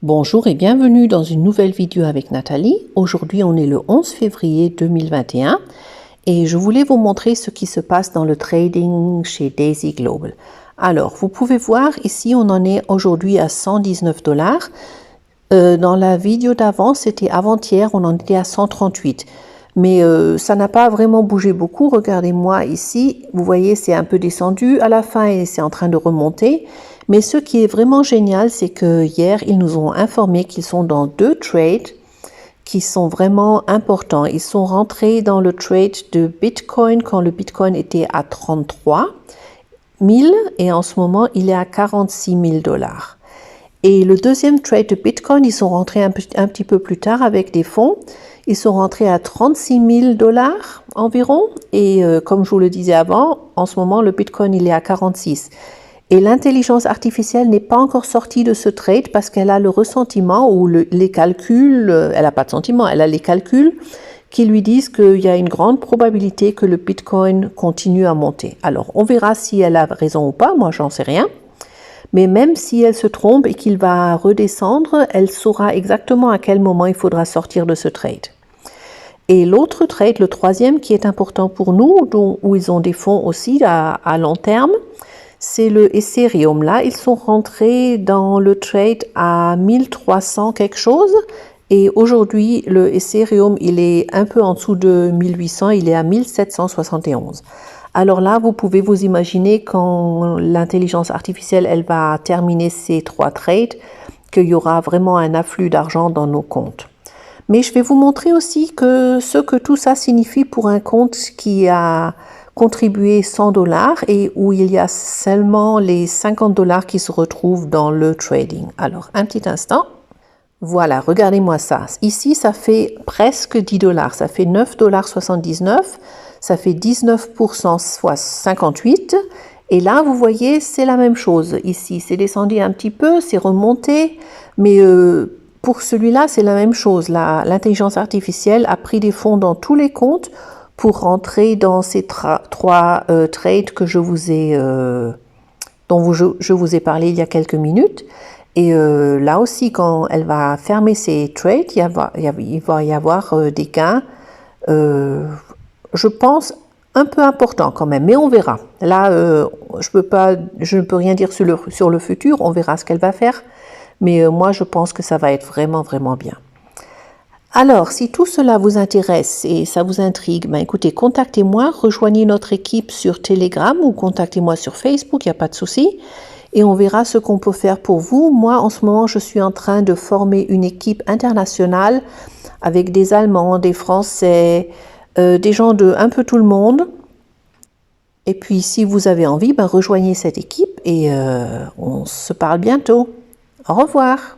Bonjour et bienvenue dans une nouvelle vidéo avec Nathalie. Aujourd'hui, on est le 11 février 2021 et je voulais vous montrer ce qui se passe dans le trading chez Daisy Global. Alors, vous pouvez voir ici, on en est aujourd'hui à 119 $. Dans la vidéo d'avant, c'était avant-hier, on en était à 138. Mais ça n'a pas vraiment bougé beaucoup. Regardez-moi ici, vous voyez, c'est un peu descendu à la fin et c'est en train de remonter. Mais ce qui est vraiment génial, c'est que hier, ils nous ont informé qu'ils sont dans 2 trades qui sont vraiment importants. Ils sont rentrés dans le trade de Bitcoin quand le Bitcoin était à 33 000 et en ce moment, il est à 46 000 $. Et le deuxième trade de Bitcoin, ils sont rentrés un petit peu plus tard avec des fonds. Ils sont rentrés à 36 000 $ environ. Et comme je vous le disais avant, en ce moment, le Bitcoin, il est à 46. Et l'intelligence artificielle n'est pas encore sortie de ce trade parce qu'elle a le ressentiment ou les calculs, elle n'a pas de sentiment, elle a les calculs qui lui disent qu'il y a une grande probabilité que le Bitcoin continue à monter. Alors, on verra si elle a raison ou pas, moi j'en sais rien. Mais même si elle se trompe et qu'il va redescendre, elle saura exactement à quel moment il faudra sortir de ce trade. Et l'autre trade, le troisième qui est important pour nous, où ils ont des fonds aussi à long terme, c'est le Ethereum. Là, ils sont rentrés dans le trade à 1300 quelque chose. Et aujourd'hui, le Ethereum, il est un peu en dessous de 1800, il est à 1771. Alors là, vous pouvez vous imaginer quand l'intelligence artificielle, elle va terminer ces 3 trades, qu'il y aura vraiment un afflux d'argent dans nos comptes. Mais je vais vous montrer aussi ce que tout ça signifie pour un compte qui a contribué 100 $ et où il y a seulement les 50 $ qui se retrouvent dans le trading. Alors, un petit instant. Voilà, regardez-moi ça. Ici, ça fait presque 10 $. Ça fait 9,79 $. Ça fait 19%, soit 58. Et là, vous voyez, c'est la même chose. Ici, c'est descendu un petit peu, c'est remonté. Mais pour celui-là, c'est la même chose. L'intelligence artificielle a pris des fonds dans tous les comptes pour rentrer dans ces 3 trades que je vous ai, dont je vous ai parlé il y a quelques minutes. Et là aussi, quand elle va fermer ses trades, il va y avoir des gains, je pense, un peu importants quand même, mais on verra. Là, je ne peux rien dire sur le futur, on verra ce qu'elle va faire, mais moi, je pense que ça va être vraiment, vraiment bien. Alors, si tout cela vous intéresse et ça vous intrigue, ben écoutez, contactez-moi, rejoignez notre équipe sur Telegram ou contactez-moi sur Facebook, il n'y a pas de souci. Et on verra ce qu'on peut faire pour vous. Moi, en ce moment, je suis en train de former une équipe internationale avec des Allemands, des Français, des gens de un peu tout le monde. Et puis, si vous avez envie, ben, rejoignez cette équipe et on se parle bientôt. Au revoir.